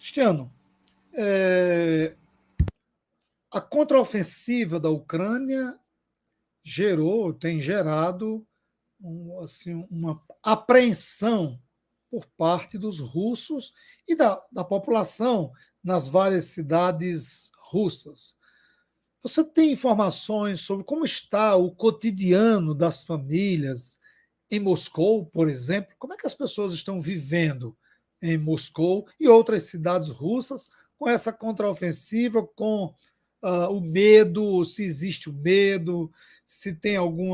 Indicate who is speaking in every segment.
Speaker 1: Cristiano, a contraofensiva da Ucrânia tem gerado uma apreensão por parte dos russos e da população nas várias cidades russas. Você tem informações sobre como está o cotidiano das famílias em Moscou, por exemplo? Como é que as pessoas estão vivendo em Moscou e outras cidades russas com essa contraofensiva, com o medo, se existe o medo, se tem algum.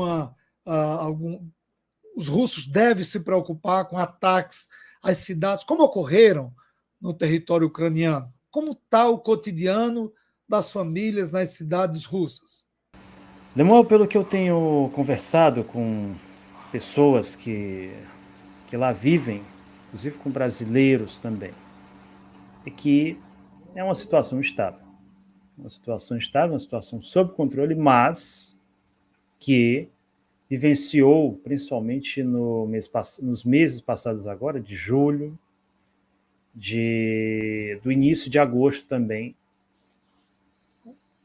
Speaker 1: Os russos devem se preocupar com ataques às cidades, como ocorreram no território ucraniano? Como está o cotidiano das famílias nas cidades russas?
Speaker 2: Lemuel, pelo que eu tenho conversado com pessoas que lá vivem, inclusive com brasileiros também, é que é uma situação estável. Uma situação sob controle, mas que vivenciou, principalmente nos meses passados agora, de julho, do início de agosto também,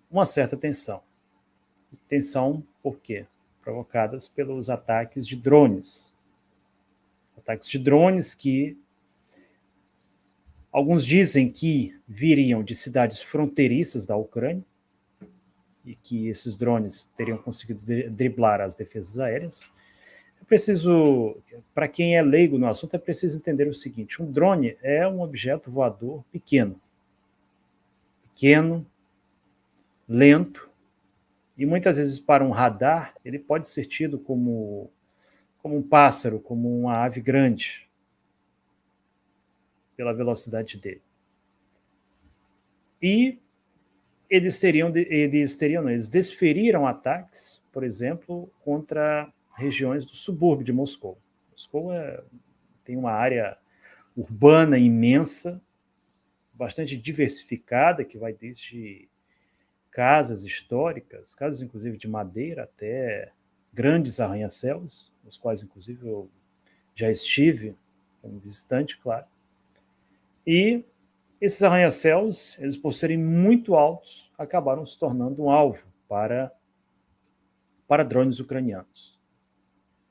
Speaker 2: uma certa tensão. Tensão por quê? Provocadas pelos ataques de drones. Ataques de drones que alguns dizem que viriam de cidades fronteiriças da Ucrânia e que esses drones teriam conseguido driblar as defesas aéreas. É preciso, para quem é leigo no assunto, é preciso entender o seguinte: um drone é um objeto voador pequeno, lento, e muitas vezes para um radar ele pode ser tido como um pássaro, como uma ave grande, pela velocidade dele. E eles desferiram ataques, por exemplo, contra regiões do subúrbio de Moscou. Moscou tem uma área urbana imensa, bastante diversificada, que vai desde casas históricas, casas inclusive de madeira, até grandes arranha-céus, nos quais inclusive eu já estive como visitante, claro. E esses arranha-céus, eles por serem muito altos, acabaram se tornando um alvo para drones ucranianos.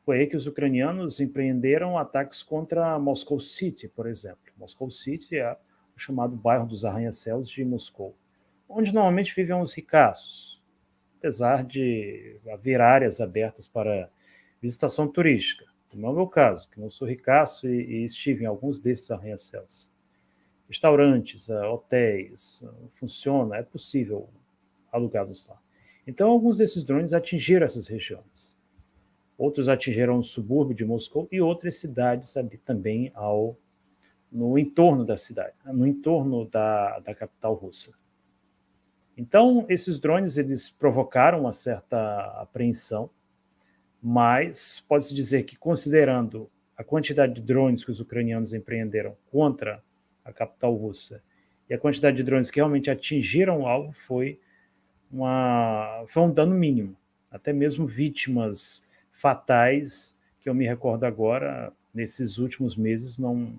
Speaker 2: Foi aí que os ucranianos empreenderam ataques contra Moscow City, por exemplo. Moscow City é o chamado bairro dos arranha-céus de Moscou, onde normalmente vivem os ricaços, apesar de haver áreas abertas para visitação turística. Não é o meu caso, que não sou ricaço e estive em alguns desses arranha-céus. Restaurantes, hotéis, funciona, é possível alugá-los lá. Então, alguns desses drones atingiram essas regiões. Outros atingiram o subúrbio de Moscou e outras cidades ali também no entorno da cidade, no entorno da capital russa. Então, esses drones eles provocaram uma certa apreensão, mas pode-se dizer que, considerando a quantidade de drones que os ucranianos empreenderam contra a capital russa e a quantidade de drones que realmente atingiram o alvo, foi um dano mínimo. Até mesmo vítimas fatais, que eu me recordo agora, nesses últimos meses, não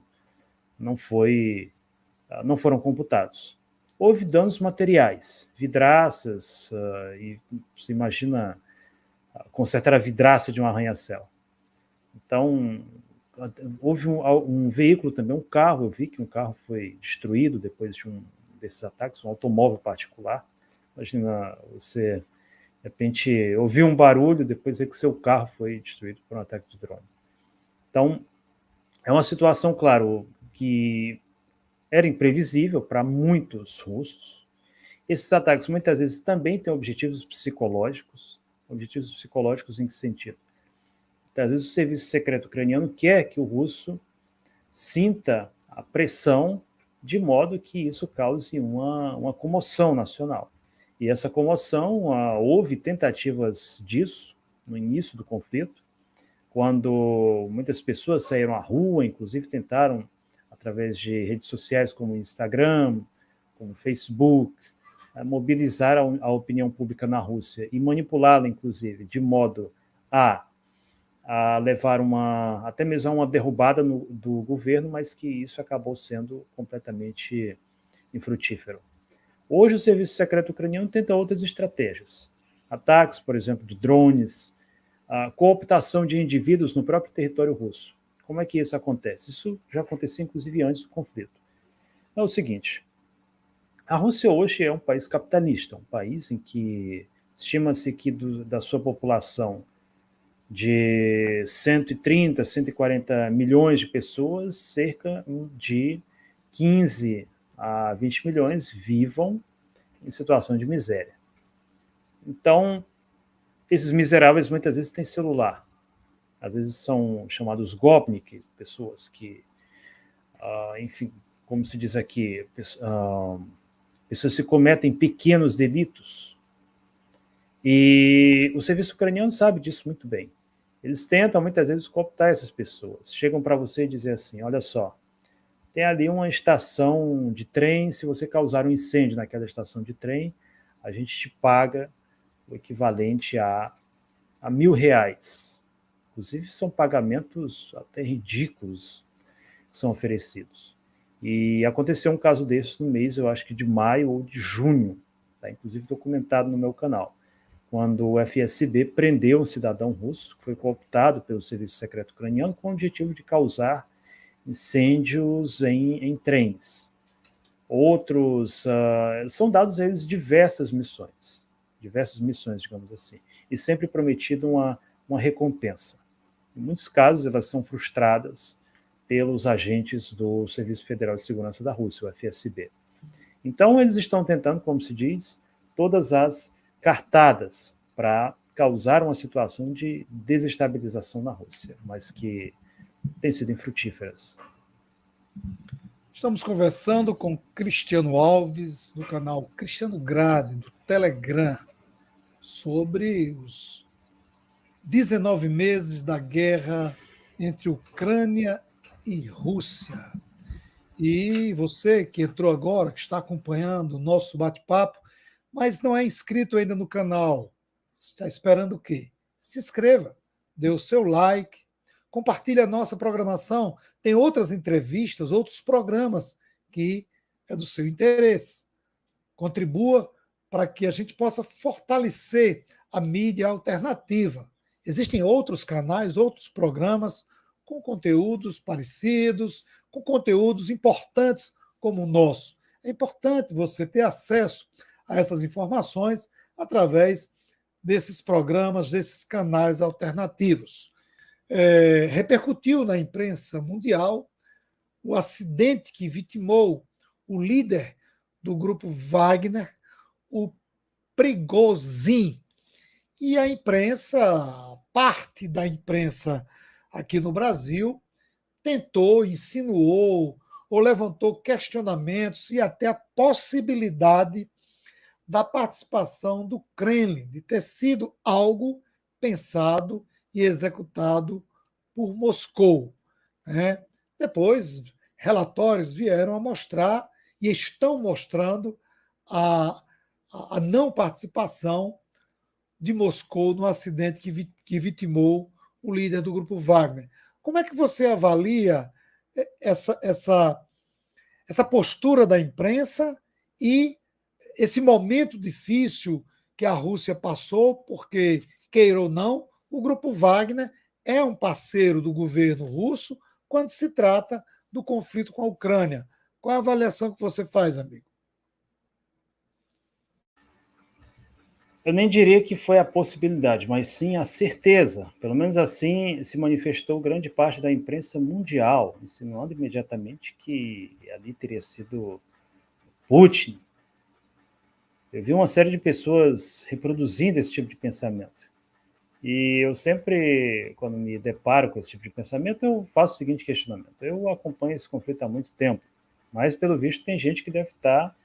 Speaker 2: foram computados. Houve danos materiais, vidraças, e você imagina consertar a vidraça de um arranha-céu. Então, houve um veículo também, um carro, eu vi que um carro foi destruído depois de desses ataques, um automóvel particular. Imagina você, de repente, ouvir um barulho, depois ver que seu carro foi destruído por um ataque de drone. Então, é uma situação, claro, que era imprevisível para muitos russos. Esses ataques muitas vezes também têm objetivos psicológicos. Objetivos psicológicos em que sentido? Às vezes o serviço secreto ucraniano quer que o russo sinta a pressão de modo que isso cause uma comoção nacional. E essa comoção, houve tentativas disso no início do conflito, quando muitas pessoas saíram à rua, inclusive tentaram, através de redes sociais como Instagram, como Facebook, mobilizar a opinião pública na Rússia e manipulá-la, inclusive, de modo a a levar até mesmo a uma derrubada do governo, mas que isso acabou sendo completamente infrutífero. Hoje, o Serviço Secreto Ucraniano tenta outras estratégias. Ataques, por exemplo, de drones, a cooptação de indivíduos no próprio território russo. Como é que isso acontece? Isso já acontecia, inclusive, antes do conflito. É o seguinte, a Rússia hoje é um país capitalista, um país em que estima-se que da sua população de 130, 140 milhões de pessoas, cerca de 15 a 20 milhões vivam em situação de miséria. Então, esses miseráveis muitas vezes têm celular. Às vezes são chamados gopnik, pessoas que, enfim, como se diz aqui, pessoas que cometem pequenos delitos. E o serviço ucraniano sabe disso muito bem. Eles tentam, muitas vezes, cooptar essas pessoas. Chegam para você e dizem assim, olha só, tem ali uma estação de trem, se você causar um incêndio naquela estação de trem, a gente te paga o equivalente a R$1.000. Inclusive, são pagamentos até ridículos que são oferecidos. E aconteceu um caso desses no mês, eu acho que de maio ou de junho, está inclusive documentado no meu canal, quando o FSB prendeu um cidadão russo que foi cooptado pelo Serviço Secreto Ucraniano com o objetivo de causar incêndios em trens. Outros, são dados a eles diversas missões, digamos assim, e sempre prometido uma recompensa. Em muitos casos, elas são frustradas pelos agentes do Serviço Federal de Segurança da Rússia, o FSB. Então, eles estão tentando, como se diz, todas as cartadas para causar uma situação de desestabilização na Rússia, mas que têm sido infrutíferas.
Speaker 1: Estamos conversando com Cristiano Alves, do canal Cristiano Grade, do Telegram, sobre os 19 meses da guerra entre Ucrânia e Rússia. E você que entrou agora, que está acompanhando o nosso bate-papo, mas não é inscrito ainda no canal, está esperando o quê? Se inscreva, dê o seu like, compartilhe a nossa programação. Tem outras entrevistas, outros programas que é do seu interesse. Contribua para que a gente possa fortalecer a mídia alternativa. Existem outros canais, outros programas com conteúdos parecidos, com conteúdos importantes como o nosso. É importante você ter acesso a essas informações através desses programas, desses canais alternativos. Repercutiu na imprensa mundial o acidente que vitimou o líder do grupo Wagner, o Prigozhin. E a imprensa, parte da imprensa aqui no Brasil, tentou, insinuou ou levantou questionamentos e até a possibilidade da participação do Kremlin, de ter sido algo pensado e executado por Moscou. Né? Depois, relatórios vieram a mostrar e estão mostrando a não participação de Moscou no acidente que vitimou o líder do grupo Wagner. Como é que você avalia essa postura da imprensa e esse momento difícil que a Rússia passou, porque, queira ou não, o grupo Wagner é um parceiro do governo russo quando se trata do conflito com a Ucrânia. Qual é a avaliação que você faz, amigo?
Speaker 2: Eu nem diria que foi a possibilidade, mas sim a certeza. Pelo menos assim se manifestou grande parte da imprensa mundial, insinuando imediatamente que ali teria sido Putin. Eu vi uma série de pessoas reproduzindo esse tipo de pensamento. E eu sempre, quando me deparo com esse tipo de pensamento, eu faço o seguinte questionamento. Eu acompanho esse conflito há muito tempo, mas, pelo visto, tem gente que deve estar...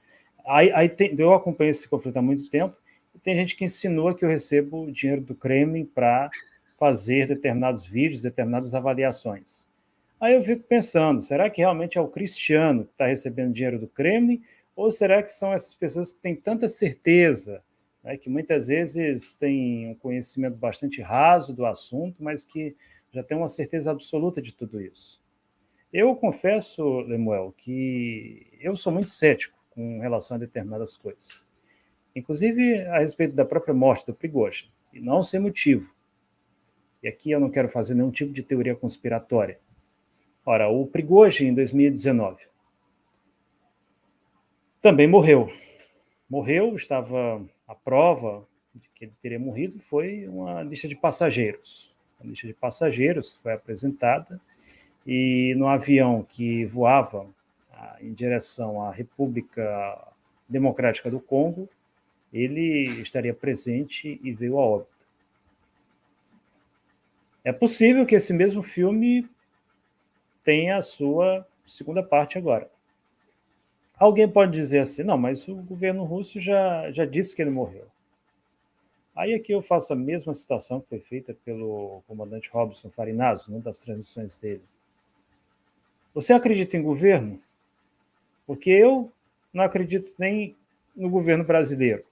Speaker 2: eu acompanho esse conflito há muito tempo, e tem gente que insinua que eu recebo dinheiro do Kremlin para fazer determinados vídeos, determinadas avaliações. Aí eu fico pensando, será que realmente é o Cristiano que está recebendo dinheiro do Kremlin, ou será que são essas pessoas que têm tanta certeza né, que muitas vezes têm um conhecimento bastante raso do assunto, mas que já tem uma certeza absoluta de tudo isso. Eu confesso, Lemuel, que eu sou muito cético com relação a determinadas coisas. Inclusive a respeito da própria morte do Prigozhin, e não sem motivo. E aqui eu não quero fazer nenhum tipo de teoria conspiratória. Ora, o Prigozhin, em 2019, também morreu. Morreu, estava a prova de que ele teria morrido, foi uma lista de passageiros. A lista de passageiros foi apresentada e no avião que voava em direção à República Democrática do Congo, ele estaria presente e veio a óbito. É possível que esse mesmo filme tenha a sua segunda parte agora. Alguém pode dizer assim, não, mas o governo russo já disse que ele morreu. Aí aqui eu faço a mesma citação que foi feita pelo comandante Robson Farinazzo, numa das transmissões dele. Você acredita em governo? Porque eu não acredito nem no governo brasileiro.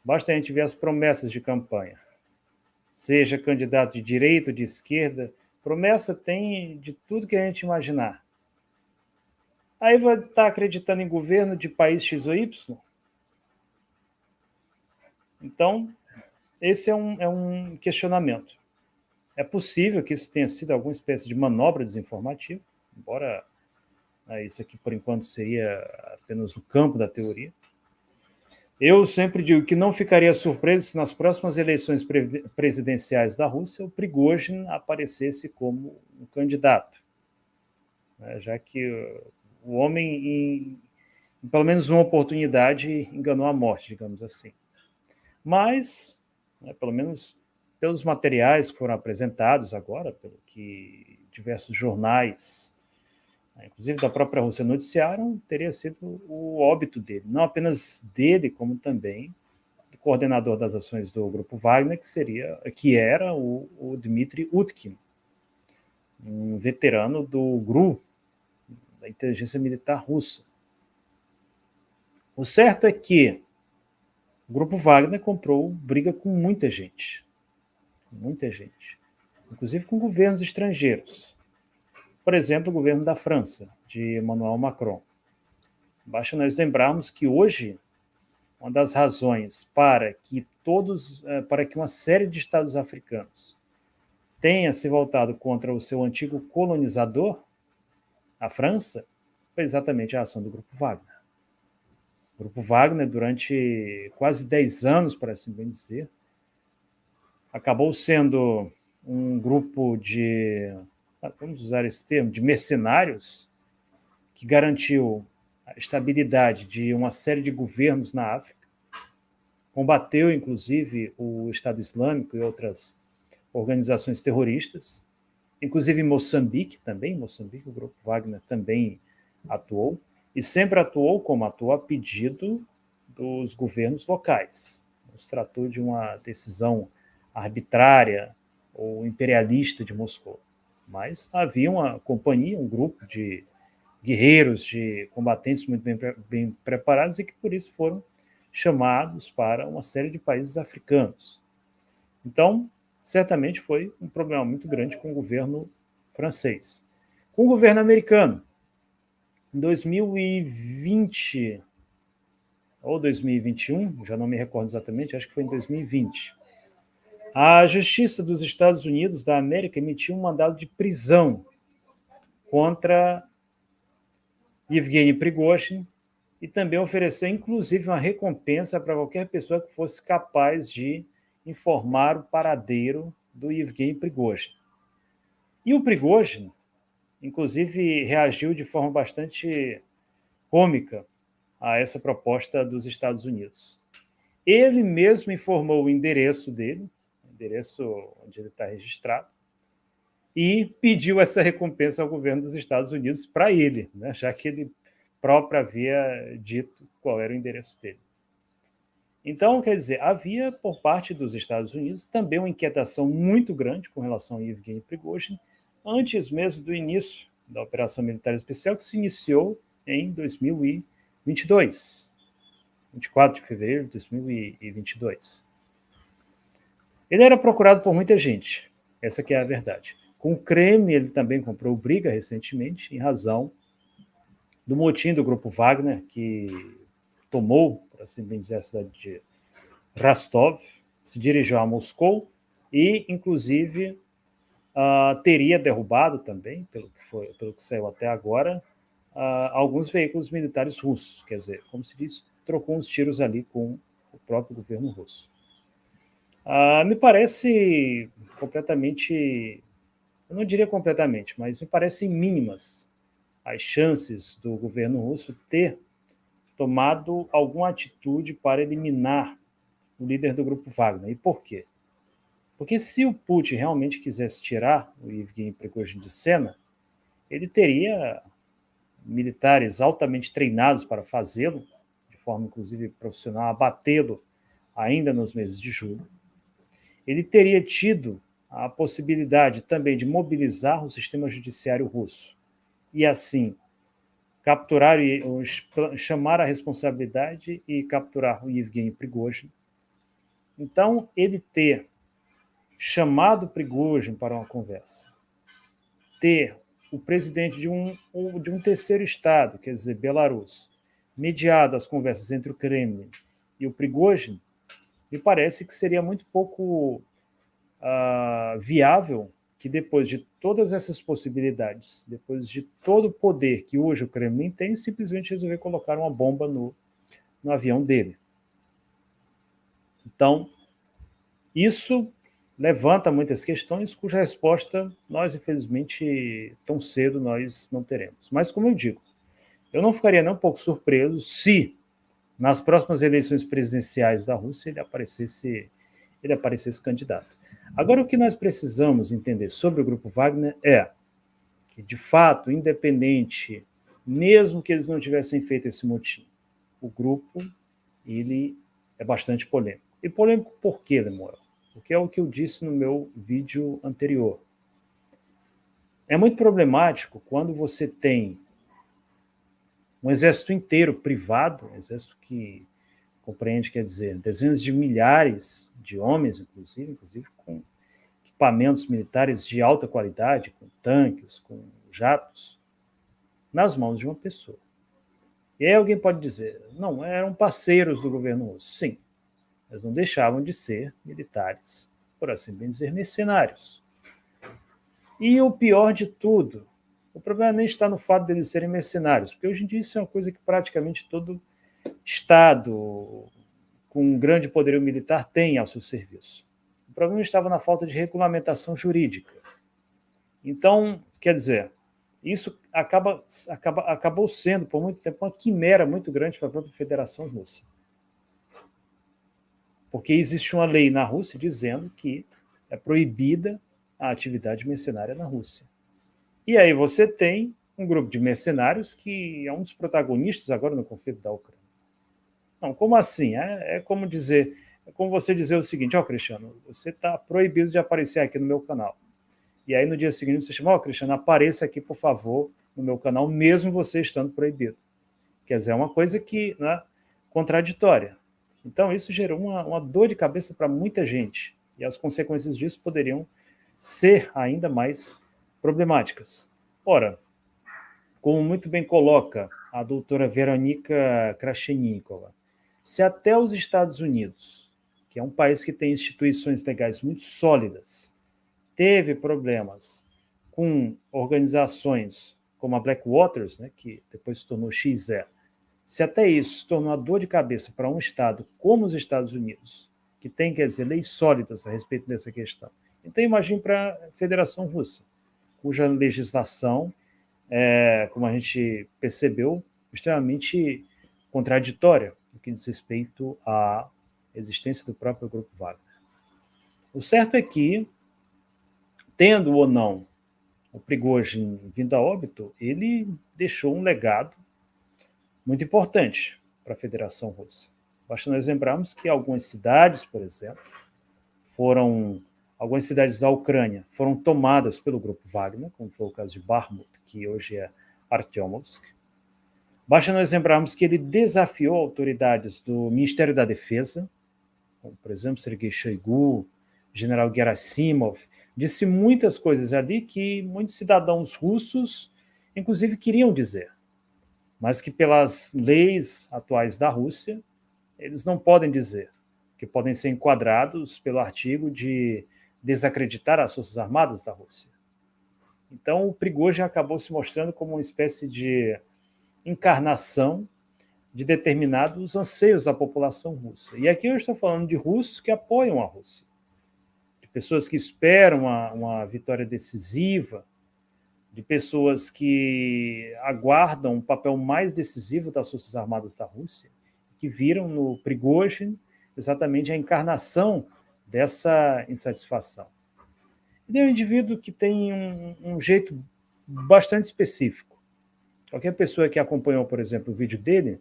Speaker 2: Basta a gente ver as promessas de campanha. Seja candidato de direita ou de esquerda, promessa tem de tudo que a gente imaginar. Aí vai estar acreditando em governo de país X ou Y? Então, esse é um questionamento. É possível que isso tenha sido alguma espécie de manobra desinformativa, embora isso aqui, por enquanto, seria apenas o campo da teoria. Eu sempre digo que não ficaria surpreso se nas próximas eleições presidenciais da Rússia o Prigozhin aparecesse como um candidato, né, já que o homem, em pelo menos uma oportunidade, enganou a morte, digamos assim. Mas, pelo menos pelos materiais que foram apresentados agora, pelo que diversos jornais, inclusive da própria Rússia, noticiaram, teria sido o óbito dele. Não apenas dele, como também do coordenador das ações do Grupo Wagner, que era o Dmitry Utkin, um veterano do GRU, da inteligência militar russa. O certo é que o Grupo Wagner comprou briga com muita gente, inclusive com governos estrangeiros. Por exemplo, o governo da França, de Emmanuel Macron. Basta nós lembrarmos que hoje uma das razões para que uma série de estados africanos tenha se voltado contra o seu antigo colonizador, a França, foi exatamente a ação do Grupo Wagner. O Grupo Wagner, durante quase 10 anos, para assim bem dizer, acabou sendo um grupo vamos usar esse termo, de mercenários, que garantiu a estabilidade de uma série de governos na África, combateu, inclusive, o Estado Islâmico e outras organizações terroristas, inclusive em Moçambique, o Grupo Wagner também atuou, e sempre atuou como atuou a pedido dos governos locais. Não se tratou de uma decisão arbitrária ou imperialista de Moscou, mas havia uma companhia, um grupo de guerreiros, de combatentes muito bem preparados e que por isso foram chamados para uma série de países africanos. Então, certamente foi um problema muito grande com o governo francês. Com o governo americano, em 2020 ou 2021, já não me recordo exatamente, acho que foi em 2020, a Justiça dos Estados Unidos da América emitiu um mandado de prisão contra Yevgeny Prigozhin e também ofereceu, inclusive, uma recompensa para qualquer pessoa que fosse capaz de informar o paradeiro do Yevgeny Prigozhin. E o Prigozhin, inclusive, reagiu de forma bastante cômica a essa proposta dos Estados Unidos. Ele mesmo informou o endereço dele, o endereço onde ele está registrado, e pediu essa recompensa ao governo dos Estados Unidos para ele, né, já que ele próprio havia dito qual era o endereço dele. Então, quer dizer, havia por parte dos Estados Unidos também uma inquietação muito grande com relação a Yevgeny Prigozhin, antes mesmo do início da Operação Militar Especial, que se iniciou em 2022. 24 de fevereiro de 2022. Ele era procurado por muita gente, essa que é a verdade. Com o Kremlin, ele também comprou briga recentemente, em razão do motim do Grupo Wagner, que tomou, por assim dizer, a cidade de Rostov, se dirigiu a Moscou e, inclusive, teria derrubado também, pelo que saiu até agora, alguns veículos militares russos. Quer dizer, como se diz, trocou uns tiros ali com o próprio governo russo. Me parece completamente, eu não diria completamente, mas me parecem mínimas as chances do governo russo ter tomado alguma atitude para eliminar o líder do Grupo Wagner. E por quê? Porque se o Putin realmente quisesse tirar o Yevgeny Prigozhin de cena, ele teria militares altamente treinados para fazê-lo, de forma inclusive profissional, abatê-lo ainda nos meses de julho. Ele teria tido a possibilidade também de mobilizar o sistema judiciário russo e, assim, capturar, chamar a responsabilidade e capturar o Yevgeny Prigozhin. Então, ele ter chamado Prigozhin para uma conversa, ter o presidente de um terceiro Estado, quer dizer, Belarus, mediado as conversas entre o Kremlin e o Prigozhin, me parece que seria muito pouco viável que, depois de todas essas possibilidades, depois de todo o poder que hoje o Kremlin tem, simplesmente resolver colocar uma bomba no avião dele. Então, isso levanta muitas questões cuja resposta nós, infelizmente, tão cedo nós não teremos. Mas, como eu digo, eu não ficaria nem um pouco surpreso se, nas próximas eleições presidenciais da Rússia, ele aparecesse candidato. Agora, o que nós precisamos entender sobre o Grupo Wagner é que, de fato, independente, mesmo que eles não tivessem feito esse motim, o grupo ele é bastante polêmico. E polêmico por quê, Lemuel? Porque é o que eu disse no meu vídeo anterior. É muito problemático quando você tem um exército inteiro privado, um exército que compreende, quer dizer, dezenas de milhares de homens, inclusive com equipamentos militares de alta qualidade, com tanques, com jatos, nas mãos de uma pessoa. E aí alguém pode dizer, não, eram parceiros do governo russo. Sim, mas não deixavam de ser militares, por assim bem dizer, mercenários. E o pior de tudo, o problema nem está no fato deles serem mercenários, porque hoje em dia isso é uma coisa que praticamente todo Estado com um grande poderio militar tem ao seu serviço. O problema estava na falta de regulamentação jurídica. Então, quer dizer, isso acabou sendo, por muito tempo, uma quimera muito grande para a própria Federação Russa. Porque existe uma lei na Rússia dizendo que é proibida a atividade mercenária na Rússia. E aí você tem um grupo de mercenários que é um dos protagonistas agora no conflito da Ucrânia. Não, como assim? É como você dizer o seguinte, Cristiano, você está proibido de aparecer aqui no meu canal. E aí no dia seguinte você chama, Cristiano, apareça aqui, por favor, no meu canal, mesmo você estando proibido. Quer dizer, é uma coisa que, né, contraditória. Então isso gerou uma dor de cabeça para muita gente. E as consequências disso poderiam ser ainda mais problemáticas. Ora, como muito bem coloca a doutora Veronika Krashenikova, se até os Estados Unidos, que é um país que tem instituições legais muito sólidas, teve problemas com organizações como a Blackwater, né, que depois se tornou XE, se até isso se tornou uma dor de cabeça para um Estado como os Estados Unidos, que tem, quer dizer, leis sólidas a respeito dessa questão, então imagine para a Federação Russa, cuja legislação, como a gente percebeu, extremamente contraditória no que diz respeito à existência do próprio Grupo Wagner. O certo é que, tendo ou não o Prigozhin vindo a óbito, ele deixou um legado muito importante para a Federação Russa. Basta nós lembrarmos que algumas cidades, por exemplo, algumas cidades da Ucrânia foram tomadas pelo Grupo Wagner, como foi o caso de Bakhmut, que hoje é Artyomovsk. Basta nós lembrarmos que ele desafiou autoridades do Ministério da Defesa, como, por exemplo, Sergei Shoigu, general Gerasimov, disse muitas coisas ali que muitos cidadãos russos, inclusive, queriam dizer, mas que pelas leis atuais da Rússia, eles não podem dizer, que podem ser enquadrados pelo artigo de desacreditar as Forças Armadas da Rússia. Então, o Prigozhin acabou se mostrando como uma espécie de encarnação de determinados anseios da população russa. E aqui eu estou falando de russos que apoiam a Rússia, de pessoas que esperam uma vitória decisiva, de pessoas que aguardam um papel mais decisivo das Forças Armadas da Rússia, que viram no Prigozhin exatamente a encarnação dessa insatisfação. Ele é um indivíduo que tem um jeito bastante específico. Qualquer pessoa que acompanhou, por exemplo, o vídeo dele,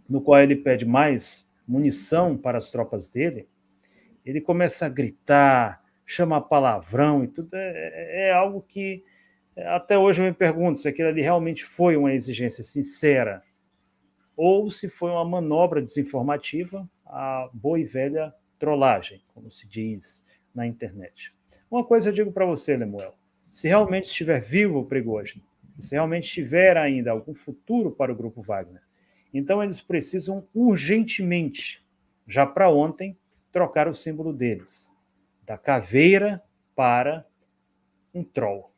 Speaker 2: no qual ele pede mais munição para as tropas dele, ele começa a gritar, chama palavrão e tudo. É algo que até hoje eu me pergunto se aquilo ali realmente foi uma exigência sincera ou se foi uma manobra desinformativa, a boa e velha trollagem, como se diz na internet. Uma coisa eu digo para você, Lemuel, se realmente estiver vivo o Prigozhin, se realmente tiver ainda algum futuro para o Grupo Wagner, então eles precisam urgentemente, já para ontem, trocar o símbolo deles, da caveira para um troll.